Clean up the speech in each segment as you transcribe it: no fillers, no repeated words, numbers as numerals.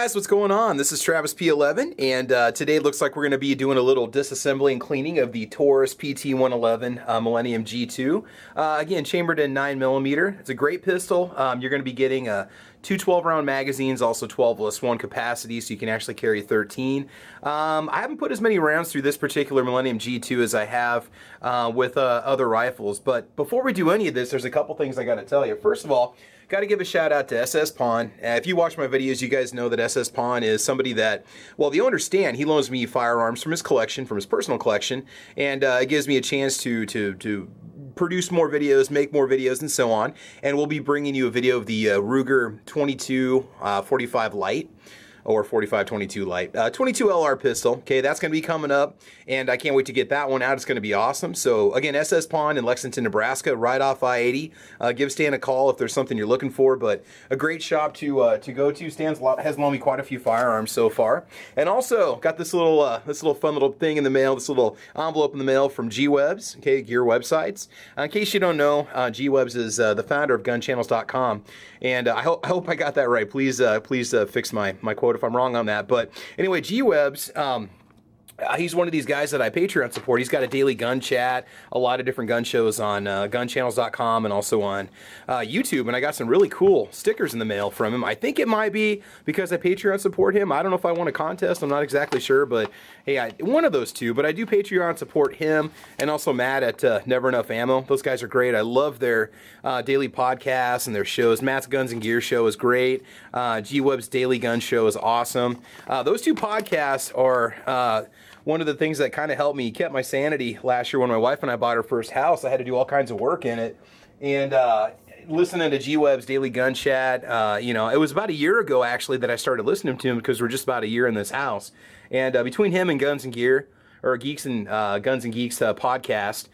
guys, what's going on? This is Travis P11, and today it looks like we're going to be doing a little disassembly and cleaning of the Taurus PT111 Millennium G2. Again, chambered in 9mm. It's a great pistol. You're going to be getting two 12-round magazines, also 12+1 capacity, so you can actually carry 13. I haven't put as many rounds through this particular Millennium G2 as I have with other rifles, but before we do any of this, there's a couple things I got to tell you. First of all, got to give a shout out to SS Pawn. If you watch my videos, you guys know that SS Pawn is somebody that, well, the owner Stan, he loans me firearms from his collection, from his personal collection, and it gives me a chance to produce more videos, make more videos, and so on. And we'll be bringing you a video of the Ruger 2245 Light, or 4522 Light, 22 LR pistol. Okay, that's going to be coming up, and I can't wait to get that one out. It's going to be awesome. So again, SS Pawn in Lexington, Nebraska, right off I-80. Give Stan a call if there's something you're looking for. But a great shop to go to. Stan has loaned me quite a few firearms so far, and also got this little fun little thing in the mail. This little envelope in the mail from G-Webs. Okay, gear websites. In case you don't know, G-Webs is the founder of GunChannels.com, and I hope I got that right. Please fix my quote if I'm wrong on that. But anyway, G-Webs, he's one of these guys that I Patreon support. He's got a daily gun chat, a lot of different gun shows on GunChannels.com and also on YouTube, and I got some really cool stickers in the mail from him. I think it might be because I Patreon support him. I don't know if I won a contest. I'm not exactly sure, but hey, one of those two. But I do Patreon support him and also Matt at Never Enough Ammo. Those guys are great. I love their daily podcasts and their shows. Matt's Guns and Gear show is great. G-Web's Daily Gun Show is awesome. Those two podcasts are one of the things that kind of helped me, kept my sanity last year when my wife and I bought our first house. I had to do all kinds of work in it, and listening to G-Web's Daily Gun Chat, you know, it was about a year ago actually that I started listening to him because we're just about a year in this house, and between him and Guns and Gear, or Geeks and Guns and Geeks podcast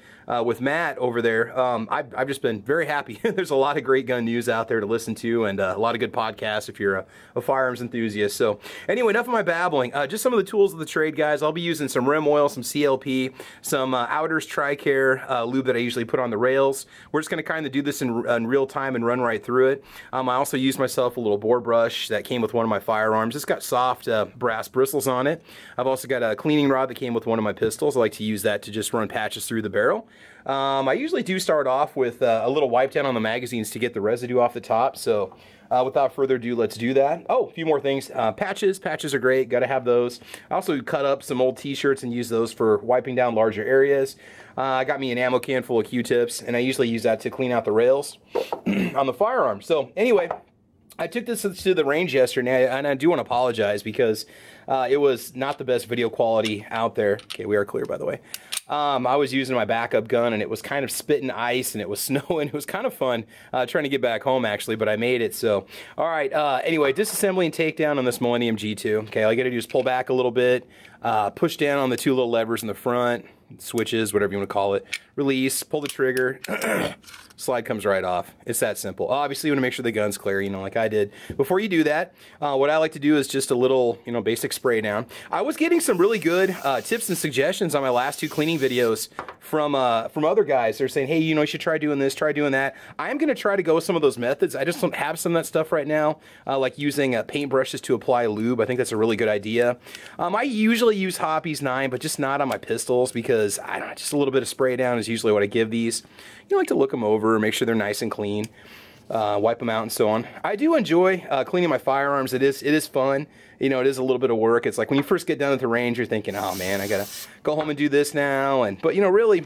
with Matt over there, I've just been very happy. There's a lot of great gun news out there to listen to, and a lot of good podcasts if you're a firearms enthusiast. So anyway, enough of my babbling. Just some of the tools of the trade, guys. I'll be using some rim oil, some CLP, some Outers Tri-Care lube that I usually put on the rails. We're just going to kind of do this in real time and run right through it. I also used myself a little bore brush that came with one of my firearms. It's got soft brass bristles on it. I've also got a cleaning rod that came with one of my pistols. I like to use that to just run patches through the barrel. I usually do start off with a little wipe down on the magazines to get the residue off the top, so without further ado, let's do that. Oh, a few more things. Patches are great, got to have those. I also cut up some old t-shirts and use those for wiping down larger areas. I got me an ammo can full of Q-tips, and I usually use that to clean out the rails on the firearm. So anyway, I took this to the range yesterday, and I do want to apologize because it was not the best video quality out there. Okay, we are clear, by the way. I was using my backup gun, and it was kind of spitting ice, and it was snowing. It was kind of fun trying to get back home, actually, but I made it. So, all right. Anyway, disassembly and takedown on this Millennium G2. Okay, all you got to do is pull back a little bit, push down on the two little levers in the front, switches, whatever you want to call it. Release, pull the trigger. Slide comes right off. It's that simple. Obviously, you want to make sure the gun's clear, you know, like I did. Before you do that, what I like to do is just a little, you know, basic spray down. I was getting some really good tips and suggestions on my last two cleaning videos from other guys. They're saying, hey, you know, you should try doing this, try doing that. I am going to try to go with some of those methods. I just don't have some of that stuff right now, like using paintbrushes to apply lube. I think that's a really good idea. I usually use Hoppy's 9, but just not on my pistols because, I don't know, just a little bit of spray down is usually what I give these. You like to look them over, make sure they're nice and clean, wipe them out and so on. I do enjoy cleaning my firearms. It is fun. You know, it is a little bit of work. It's like when you first get down at the range, you're thinking, oh man, I gotta go home and do this now. But you know, really,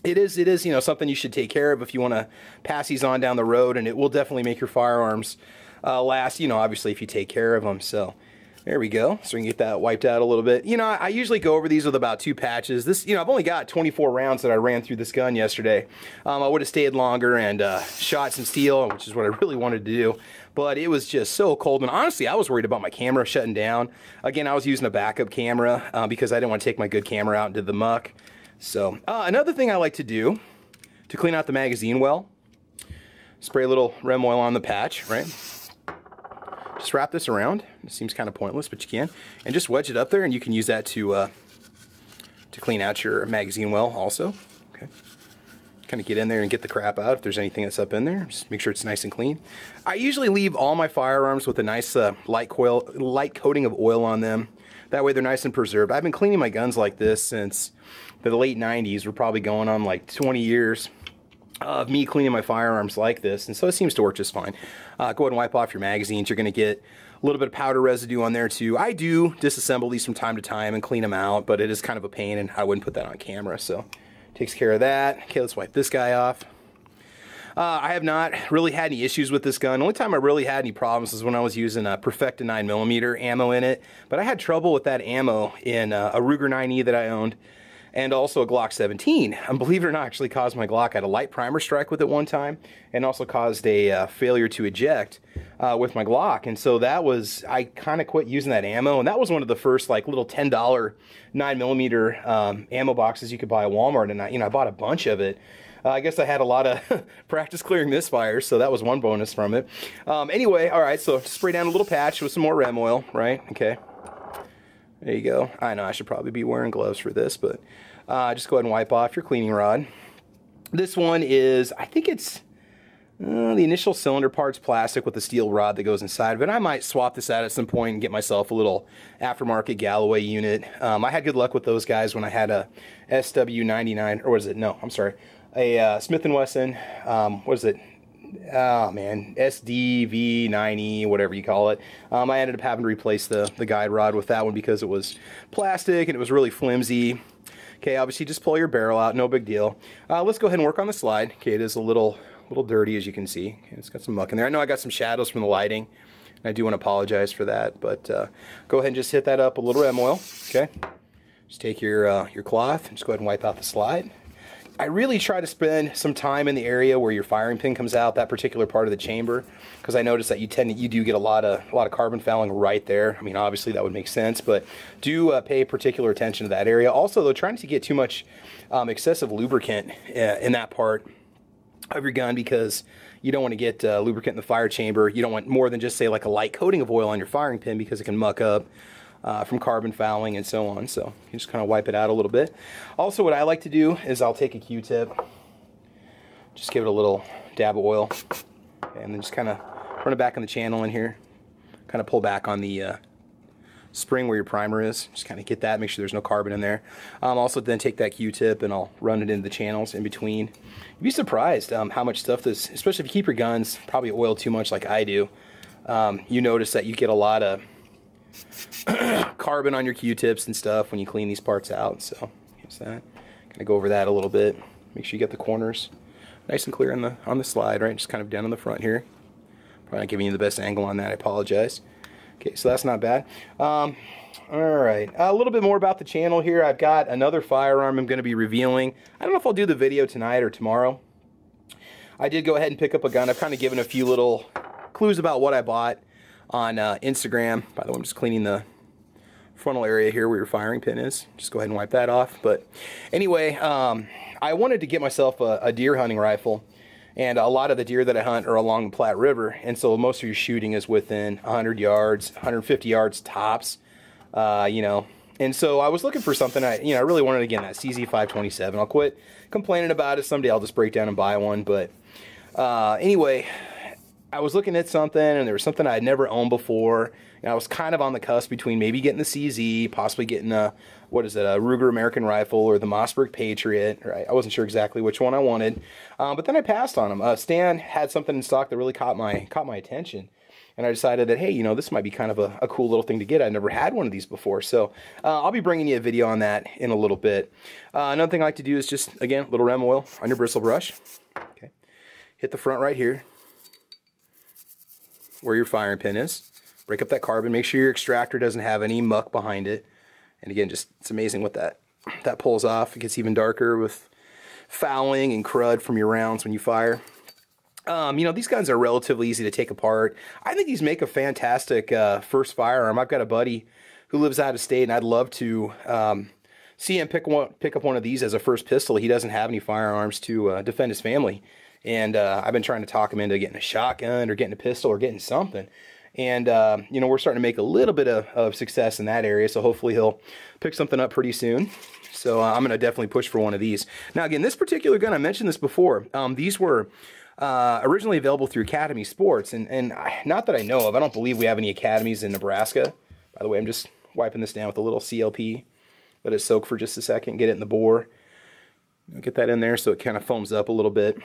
it is you know, something you should take care of if you want to pass these on down the road, and it will definitely make your firearms last. You know, obviously if you take care of them. So. There we go. So we can get that wiped out a little bit. You know, I usually go over these with about 2 patches. This, you know, I've only got 24 rounds that I ran through this gun yesterday. I would have stayed longer and shot some steel, which is what I really wanted to do. But it was just so cold. And honestly, I was worried about my camera shutting down. Again, I was using a backup camera because I didn't want to take my good camera out into the muck. So another thing I like to do to clean out the magazine well, spray a little rim oil on the patch, right? Just wrap this around. It seems kind of pointless, but you can. And just wedge it up there, and you can use that to clean out your magazine well also. Okay. kind of get in there and get the crap out if there's anything that's up in there. Just make sure it's nice and clean. I usually leave all my firearms with a nice light coating of oil on them. That way they're nice and preserved. I've been cleaning my guns like this since the late 90s. We're probably going on like 20 years of me cleaning my firearms like this, and so it seems to work just fine. Go ahead and wipe off your magazines. You're going to get a little bit of powder residue on there too. I do disassemble these from time to time and clean them out, but it is kind of a pain, and I wouldn't put that on camera, so takes care of that. Okay, let's wipe this guy off. I have not really had any issues with this gun. The only time I really had any problems is when I was using a Perfecta 9mm ammo in it, but I had trouble with that ammo in a Ruger 9E that I owned, and also a Glock 17. And believe it or not, actually caused my Glock. I had a light primer strike with it one time, and also caused a failure to eject with my Glock. And so that was, I kind of quit using that ammo, and that was one of the first like little $10 9mm ammo boxes you could buy at Walmart, and I bought a bunch of it. I guess I had a lot of practice clearing misfires, so that was one bonus from it. Anyway, all right, so spray down a little patch with some more Rem oil, right? Okay. There you go. I know I should probably be wearing gloves for this, but just go ahead and wipe off your cleaning rod. This one is, I think it's the initial cylinder part's plastic with the steel rod that goes inside of it. I might swap this out at some point and get myself a little aftermarket Galloway unit. I had good luck with those guys when I had a SW99, or what is it? No, I'm sorry. A Smith & Wesson, what is it? Oh man, SDV90, whatever you call it. I ended up having to replace the guide rod with that one because it was plastic and it was really flimsy. Okay, obviously just pull your barrel out, no big deal. Let's go ahead and work on the slide. Okay, it is a little dirty, as you can see. Okay, it's got some muck in there. I know I got some shadows from the lighting, and I do want to apologize for that, but go ahead and just hit that up with a little Rem oil. Okay, just take your cloth and just go ahead and wipe out the slide. I really try to spend some time in the area where your firing pin comes out, that particular part of the chamber, because I notice that you do get a lot of carbon fouling right there. I mean, obviously that would make sense, but do pay particular attention to that area. Also, though, trying to get too much excessive lubricant in that part of your gun, because you don't want to get lubricant in the fire chamber. You don't want more than just, say, like a light coating of oil on your firing pin, because it can muck up from carbon fouling and so on. So you just kind of wipe it out a little bit. Also, what I like to do is I'll take a Q-tip, just give it a little dab of oil, and then just kind of run it back in the channel in here, kind of pull back on the spring where your primer is, just kind of get that, make sure there's no carbon in there. Also then take that Q-tip and I'll run it into the channels in between. You'd be surprised how much stuff this, especially if you keep your guns probably oiled too much like I do, you notice that you get a lot of carbon on your Q-tips and stuff when you clean these parts out. So here's that. Kind of go over that a little bit. Make sure you get the corners nice and clear on the slide, right? Just kind of down in the front here. Probably not giving you the best angle on that. I apologize. Okay, so that's not bad. All right, a little bit more about the channel here. I've got another firearm I'm going to be revealing. I don't know if I'll do the video tonight or tomorrow. I did go ahead and pick up a gun. I've kind of given a few little clues about what I bought on Instagram. By the way, I'm just cleaning the frontal area here where your firing pin is. Just go ahead and wipe that off. But anyway, I wanted to get myself a deer hunting rifle, and a lot of the deer that I hunt are along the Platte River, and so most of your shooting is within 100 yards, 150 yards tops, you know. And so I was looking for something, I really wanted, again, that CZ527. I'll quit complaining about it. Someday I'll just break down and buy one. But anyway, I was looking at something, and there was something I had never owned before, and I was kind of on the cusp between maybe getting the CZ, possibly getting a, what is it, a Ruger American Rifle or the Mossberg Patriot. Right? I wasn't sure exactly which one I wanted, but then I passed on them. Stan had something in stock that really caught my attention, and I decided that, hey, this might be kind of a cool little thing to get. I've never had one of these before, so I'll be bringing you a video on that in a little bit. Another thing I like to do is just, again, a little Rem oil on your bristle brush. Okay, hit the front right here, where your firing pin is. Break up that carbon. Make sure your extractor doesn't have any muck behind it. And again, just it's amazing what that pulls off. It gets even darker with fouling and crud from your rounds when you fire. These guns are relatively easy to take apart. I think these make a fantastic first firearm. I've got a buddy who lives out of state, and I'd love to see him pick up one of these as a first pistol. He doesn't have any firearms to defend his family. And I've been trying to talk him into getting a shotgun or getting a pistol or getting something. And, we're starting to make a little bit of success in that area. So hopefully he'll pick something up pretty soon. So I'm going to definitely push for one of these. Now again, this particular gun, I mentioned this before, these were originally available through Academy Sports, and not that I know of, I don't believe we have any academies in Nebraska. By the way, I'm just wiping this down with a little CLP. Let it soak for just a second, get it in the bore. Get that in there so it kind of foams up a little bit.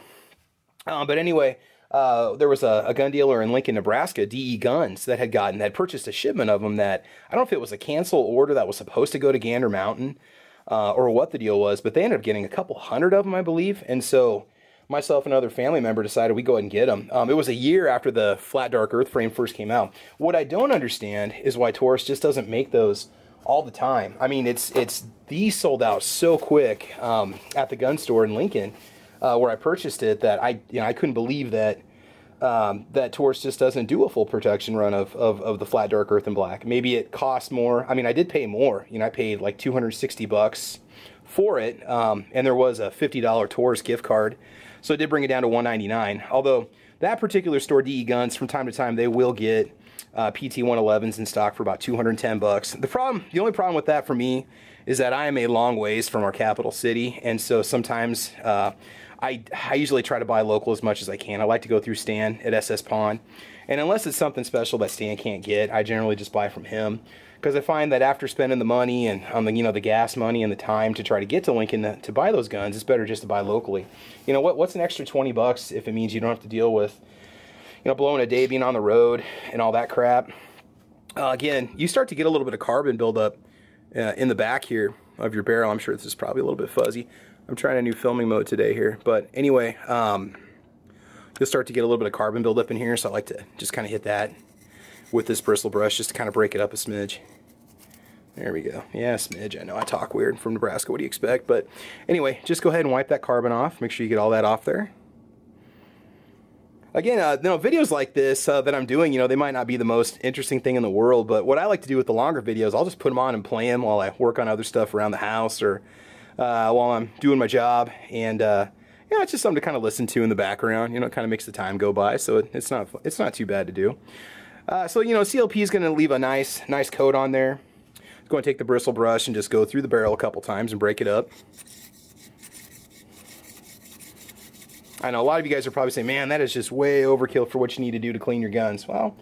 But anyway, there was a gun dealer in Lincoln, Nebraska, DE Guns, that had purchased a shipment of them that, I don't know if it was a cancel order that was supposed to go to Gander Mountain, or what the deal was, but they ended up getting a couple hundred of them, I believe. And so myself and another family member decided we'd go ahead and get them. It was a year after the flat dark earth frame first came out. What I don't understand is why Taurus just doesn't make those all the time. I mean, these sold out so quick at the gun store in Lincoln, where I purchased it, that I couldn't believe that that Taurus just doesn't do a full production run of the flat dark earth and black. Maybe it costs more. I mean, I did pay more. I paid like $260 for it, and there was a $50 Taurus gift card, so it did bring it down to $199. Although that particular store, DE Guns, from time to time they will get PT111s in stock for about $210. The only problem with that for me is that I am a long ways from our capital city, and so sometimes I usually try to buy local as much as I can. I like to go through Stan at SS Pawn, and unless it's something special that Stan can't get, I generally just buy from him, because I find that after spending the money and on the gas money and the time to try to get to Lincoln to buy those guns, it's better just to buy locally. What's an extra $20 if it means you don't have to deal with blowing a day, being on the road, and all that crap. Again, you start to get a little bit of carbon buildup in the back here of your barrel. I'm sure this is probably a little bit fuzzy. I'm trying a new filming mode today here. But anyway, you'll start to get a little bit of carbon buildup in here, so I like to just kind of hit that with this bristle brush just to kind of break it up a smidge. There we go. Yeah, a smidge. I know I talk weird from Nebraska. What do you expect? But anyway, just go ahead and wipe that carbon off. Make sure you get all that off there. Again, videos like this that I'm doing, they might not be the most interesting thing in the world, but what I like to do with the longer videos, I'll just put them on and play them while I work on other stuff around the house, or while I'm doing my job, and it's just something to kind of listen to in the background. It kind of makes the time go by, so it's not too bad to do. So CLP is going to leave a nice coat on there. I'm going to take the bristle brush and just go through the barrel a couple times and break it up. I know a lot of you guys are probably saying, man, that is just way overkill for what you need to do to clean your guns. Well,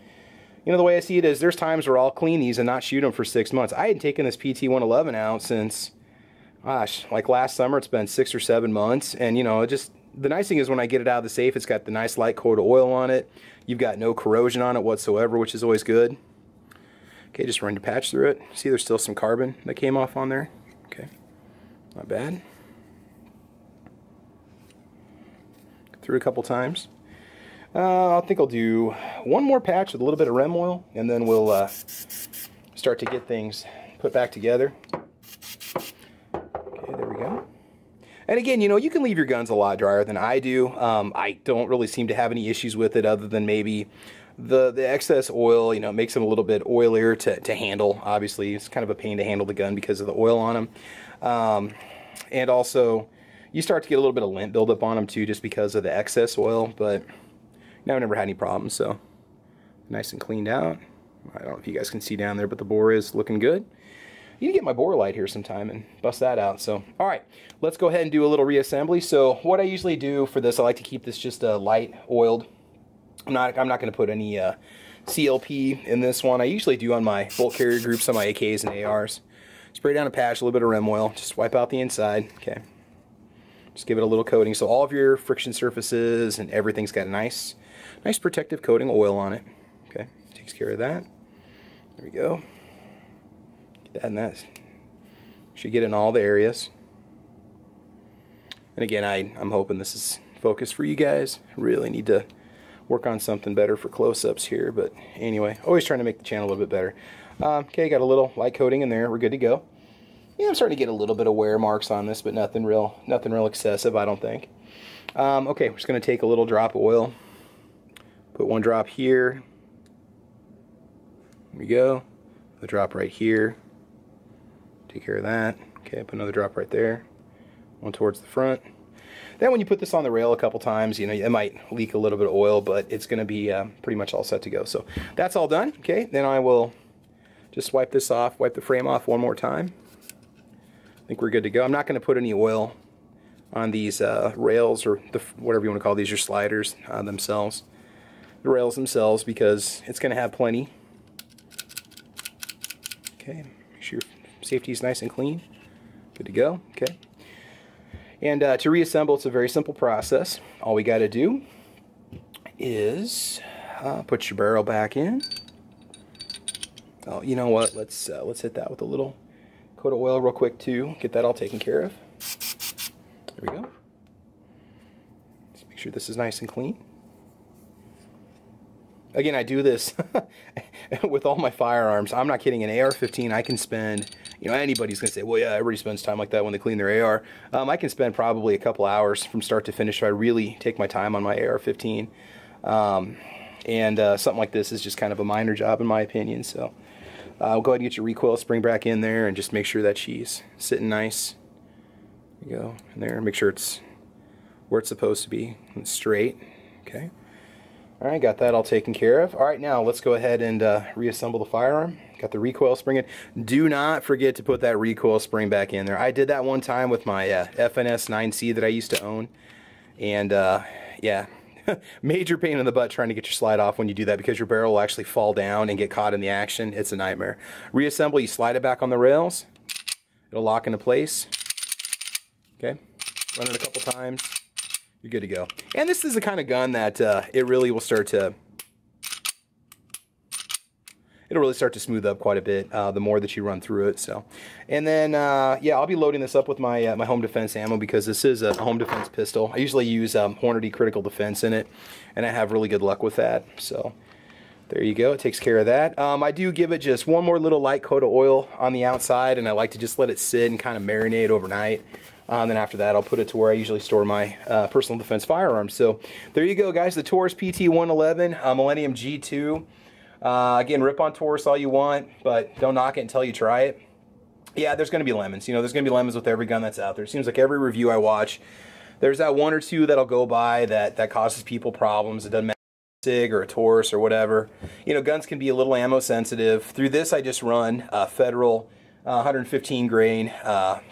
the way I see it is there's times where I'll clean these and not shoot them for 6 months. I hadn't taken this PT111 out since, gosh, like last summer. It's been 6 or 7 months. And, the nice thing is when I get it out of the safe, it's got the nice light coat of oil on it. You've got no corrosion on it whatsoever, which is always good. Okay, just run your patch through it. See, there's still some carbon that came off on there. Okay, not bad. Through a couple times. I think I'll do one more patch with a little bit of rem oil, and then we'll start to get things put back together. Okay, there we go. And again, you can leave your guns a lot drier than I do. I don't really seem to have any issues with it, other than maybe the excess oil, makes them a little bit oilier to handle. Obviously, it's kind of a pain to handle the gun because of the oil on them. And also, you start to get a little bit of lint buildup on them too, just because of the excess oil, but I've never had any problems, so nice and cleaned out. I don't know if you guys can see down there, but the bore is looking good. You can get my bore light here sometime and bust that out. So, all right, let's go ahead and do a little reassembly. So what I usually do for this, I like to keep this just light oiled. I'm not going to put any CLP in this one. I usually do on my bolt carrier groups, on my AKs and ARs. Spray down a patch, a little bit of rem oil, just wipe out the inside. Okay. Just give it a little coating, so all of your friction surfaces and everything's got a nice protective coating of oil on it. Okay, takes care of that. There we go. Get that in that. Should get it in all the areas. And again, I'm hoping this is focused for you guys. Really need to work on something better for close-ups here, but anyway, always trying to make the channel a little bit better. Okay, got a little light coating in there. We're good to go. Yeah, I'm starting to get a little bit of wear marks on this, but nothing real excessive, I don't think. Okay, we're just going to take a little drop of oil. Put one drop here. There we go. The drop right here. Take care of that. Okay, put another drop right there. One towards the front. Then when you put this on the rail a couple times, it might leak a little bit of oil, but it's going to be pretty much all set to go. So that's all done. Okay, then I will just wipe this off, wipe the frame off one more time. I think we're good to go. I'm not going to put any oil on these rails, or whatever you want to call these, your sliders themselves. The rails themselves, because it's going to have plenty. Okay, make sure your safety is nice and clean. Good to go. Okay. And to reassemble, it's a very simple process. All we got to do is put your barrel back in. Oh, you know what? Let's hit that with a little coat of oil real quick too. Get that all taken care of. There we go. Just make sure this is nice and clean. Again, I do this with all my firearms. I'm not kidding. An AR-15, I can spend, you know, anybody's going to say, well, yeah, everybody spends time like that when they clean their AR. I can spend probably a couple hours from start to finish if I really take my time on my AR-15. Something like this is just kind of a minor job in my opinion. So I'll go ahead and get your recoil spring back in there and just make sure that she's sitting nice. There you go, in there. Make sure it's where it's supposed to be, and straight. Okay. All right, got that all taken care of. All right, now let's go ahead and reassemble the firearm. Got the recoil spring in. Do not forget to put that recoil spring back in there. I did that one time with my FNS 9C that I used to own, and yeah, major pain in the butt trying to get your slide off when you do that, because your barrel will actually fall down and get caught in the action. It's a nightmare. Reassemble, you slide it back on the rails. It'll lock into place. Okay, run it a couple times. You're good to go. And this is the kind of gun that it really will start to, it'll really start to smooth up quite a bit the more that you run through it. So, and then yeah, I'll be loading this up with my my home defense ammo, because this is a home defense pistol. I usually use Hornady Critical Defense in it, and I have really good luck with that. So there you go. It takes care of that. I do give it just one more little light coat of oil on the outside, and I like to just let it sit and kind of marinate overnight. Then after that, I'll put it to where I usually store my personal defense firearms. So there you go, guys. The Taurus PT111 Millennium G2. Again, rip on Taurus all you want, but don't knock it until you try it. Yeah, there's going to be lemons. You know, there's going to be lemons with every gun that's out there. It seems like every review I watch, there's that one or two that'll go by that causes people problems. It doesn't matter if it's a SIG or a Taurus or whatever. You know, guns can be a little ammo sensitive. Through this, I just run Federal 115 grain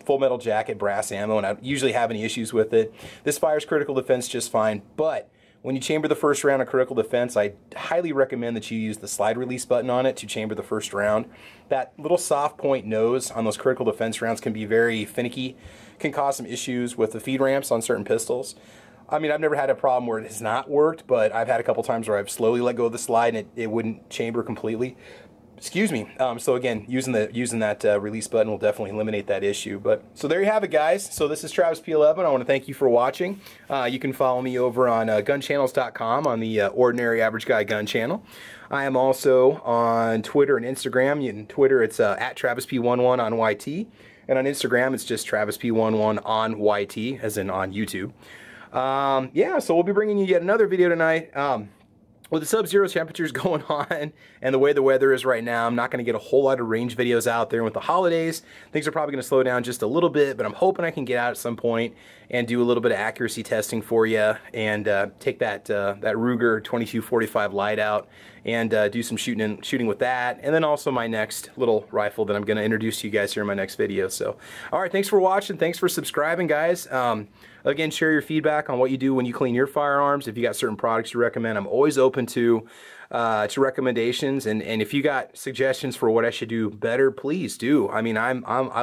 full metal jacket brass ammo, and I don't usually have any issues with it. This fires critical defense just fine, but when you chamber the first round of critical defense, I highly recommend that you use the slide release button on it to chamber the first round. That little soft point nose on those critical defense rounds can be very finicky, can cause some issues with the feed ramps on certain pistols. I mean, I've never had a problem where it has not worked, but I've had a couple times where I've slowly let go of the slide and it wouldn't chamber completely. Excuse me. So again, using that release button will definitely eliminate that issue. But so there you have it, guys. So this is Travis P11. I want to thank you for watching. You can follow me over on gunchannels.com on the Ordinary Average Guy Gun channel. I am also on Twitter and Instagram. On Twitter, it's at TravisP11 on YT, and on Instagram, it's just TravisP11 on YT, as in on YouTube. Yeah, so we'll be bringing you yet another video tonight. With the sub-zero temperatures going on and the way the weather is right now, I'm not going to get a whole lot of range videos out there. And with the holidays, things are probably going to slow down just a little bit, but I'm hoping I can get out at some point and do a little bit of accuracy testing for you, and take that Ruger 2245 light out and do some shooting with that, and then also my next little rifle that I'm going to introduce to you guys here in my next video. So, all right, thanks for watching. Thanks for subscribing, guys. Again, share your feedback on what you do when you clean your firearms. If you got certain products you recommend, I'm always open to recommendations, and if you got suggestions for what I should do better, please do. I mean, I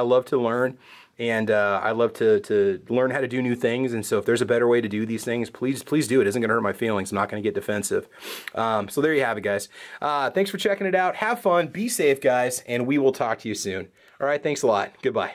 love to learn, and I love to learn how to do new things. And so if there's a better way to do these things, please do it. It isn't going to hurt my feelings. I'm not going to get defensive. So there you have it, guys. Thanks for checking it out. Have fun. Be safe, guys, and we will talk to you soon. All right, thanks a lot. Goodbye.